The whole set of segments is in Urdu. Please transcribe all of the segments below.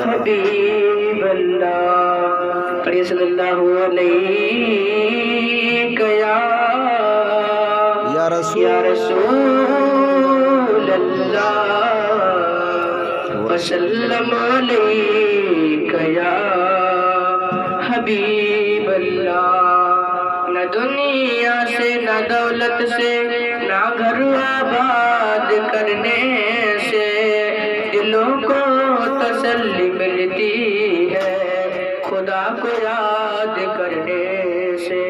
حبیب اللہ قریب صلی اللہ علیہ یا رسول اللہ وسلم علیک یا حبیب اللہ۔ نہ دنیا سے نہ دولت سے نہ گھر آباد کرنے سے دلوں کو تسلی ملتی ہے خدا کو یاد کرنے سے۔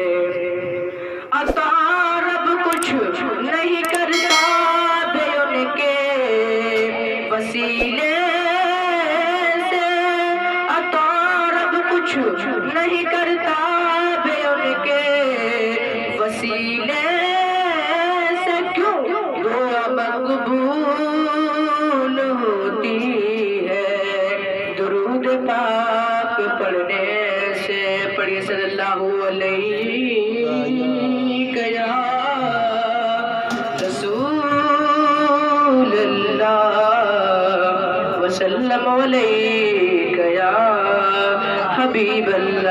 عطا رب کچھ نہیں کرتا بے ان کے وسیلے سے، عطا رب کچھ نہیں کرتا بے ان کے وسیلے سے، کیوں دعا مقبول ہوتی ہے درود پاک پڑھنے سے۔ پڑھیے صلی اللہ علیہ یا رسول اللہ وسلم علیک یا حبیب اللہ۔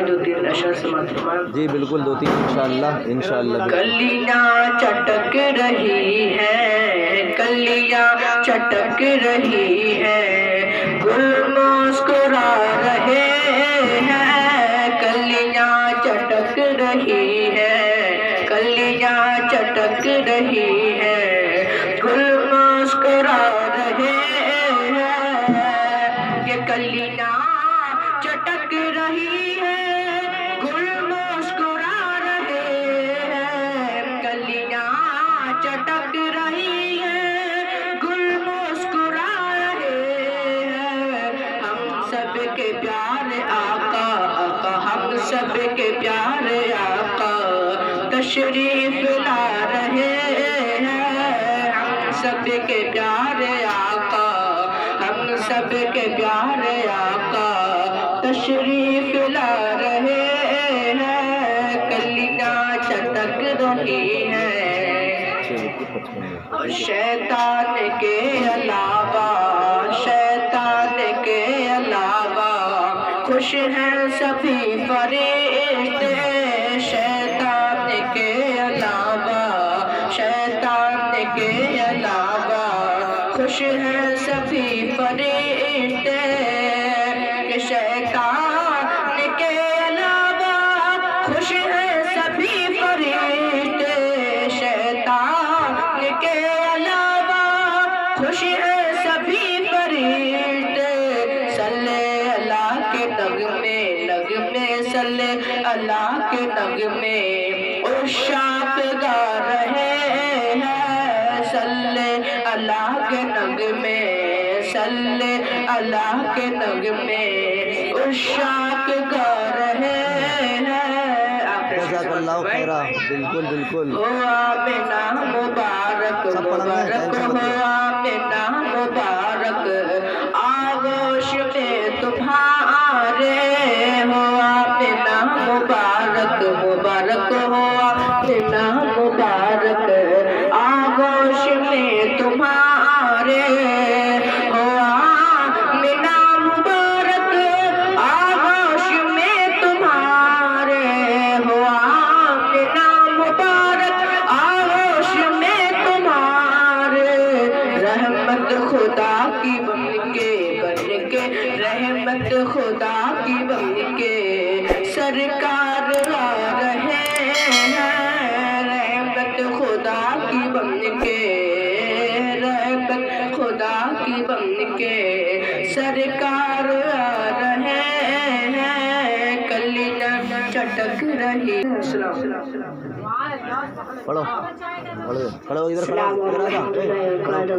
دو تین اشعار سماعت فرمائیں۔ جی بالکل، دو تین انشاءاللہ۔ کلیاں چٹک رہی ہیں، کلیاں چٹک رہی ہیں، گل مسکرا رہے ہیں، کلیاں چٹک رہی ہیں، کلیاں چٹک رہی ہیں، گل مسکرا رہے ہیں، یہ کلیاں چٹک رہی ہے گل مسکرا رہے ہیں، کلیاں چٹک رہی ہے گل مسکرا رہے ہیں، ہم سب کے پیارے آقا، ہم سب کے پیارے آقا تشریف لا رہے ہیں، ہم سب کے پیارے آقا، ہم سب کے پیارے آقا تشریف لا رہے ہیں، کلیاں چٹک رہی ہیں، اور شیطان کے علاوہ، شیطان کے علاوہ خوش ہیں سبھی فرشتے، شیطان کے علاوہ، شیطان کے علاوہ خوش ہیں سبھی فرشتے، کہ شیطان کے علاوہ خوش ہیں سبھی فرشتے، شیطان کے علاوہ خوش ہیں سبھی فرشتے، صلی اللہ کے نغمے، نغمے صلی اللہ کے نغمے عشاق گا رہے ہیں، صلی اللہ کے نغمے، صلی اللہ کے نغمے عشاق گا رہے ہیں۔ جزاک اللہ خیرہ، بالکل بالکل۔ ہو آمنہ مبارک، مبارک ہو آمنہ مبارک، آغوش میں تمہارے، ہو آمنہ مبارک، مبارک ہو آمنہ مبارک، آغوش میں تمہارے، ہو آمنہ مبارک، آغوش میں تمہارے، ہو آمنہ مبارک، آغوش میں تمہارے، رحمت خدا کی بن کے، بن کے رحمت خدا کی بن کے سرکار آ رہے ہیں، رحمت خدا کی بن کے، رحمت خدا کی بن کے سرکار آ رہے ہیں، کلیاں چٹک رہی ہیں۔ پڑھو پڑھو ادھر کھڑا، ادھر آ جا۔